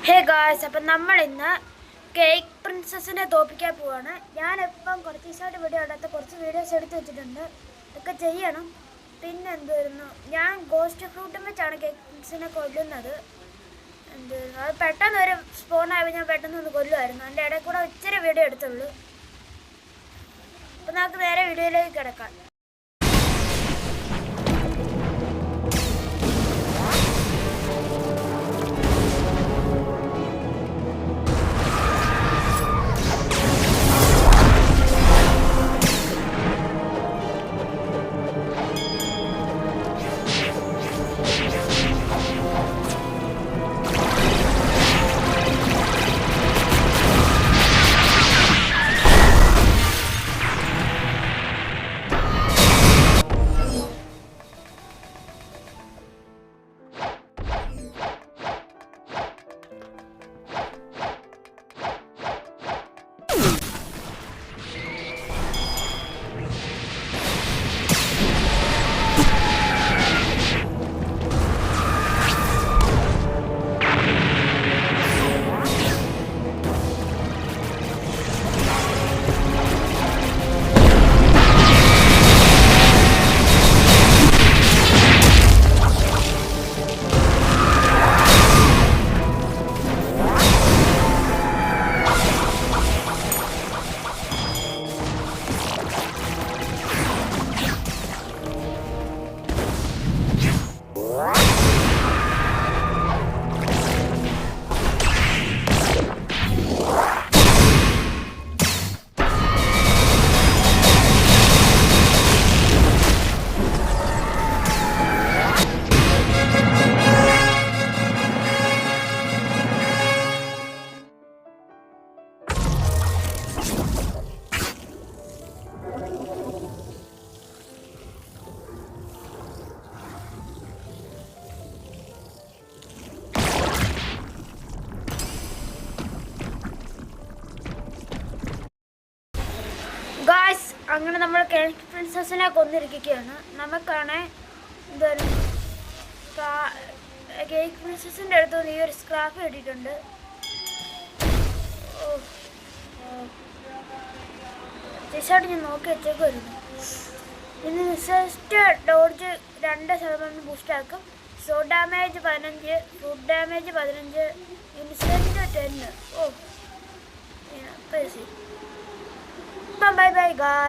Hey guys, അപ്പം നമ്മൾ ഇന്ന് കേക്ക് പ്രിൻസസിനെ തോൽപ്പിക്കാൻ പോവാണ്. ഞാനിപ്പം കുറച്ച് ദിവസമായിട്ട് വീഡിയോ ഇടാത്ത കുറച്ച് വീഡിയോസ് എടുത്ത് വെച്ചിട്ടുണ്ട്. ഇതൊക്കെ ചെയ്യണം. പിന്നെ എന്തുവായിരുന്നു, ഞാൻ ഗോസ്റ്റ് ഫ്രൂട്ടും വെച്ചാണ് കേക്ക് പ്രിൻസിനെ കൊല്ലുന്നത്. എന്തുവായിരുന്നു, അത് പെട്ടെന്ന് ഒരു സ്പോണായപ്പോൾ ഞാൻ പെട്ടെന്ന് ഒന്ന് കൊല്ലുമായിരുന്നു. എൻ്റെ ഇടയിൽ കൂടെ ഇച്ചിരി വീഡിയോ എടുത്തുള്ളൂ. അപ്പം നമുക്ക് നേരെ വീഡിയോയിലേക്ക് കിടക്കാം. ഗായ്സ്, അങ്ങനെ നമ്മൾ കേക്ക് പ്രിൻസസിനെ കൊന്നിരിക്കുകയാണ്. നമുക്കാണ് എന്തൊരു കേക്ക് പ്രിൻസസിൻ്റെ അടുത്ത് നിന്ന് ഈ ഒരു സ്ക്രാപ്പ് കിട്ടിയിട്ടുണ്ട്. തീർച്ചയായിട്ടും ഞാൻ നോക്കി വെച്ചേക്കുമായിരുന്നു. ഇനി റിസസ്റ്റ് ഡോഡ്ജ് 2% ബൂസ്റ്റ് ആക്കും. Show damage 15, food damage 15, instant 10. Bye bye guys.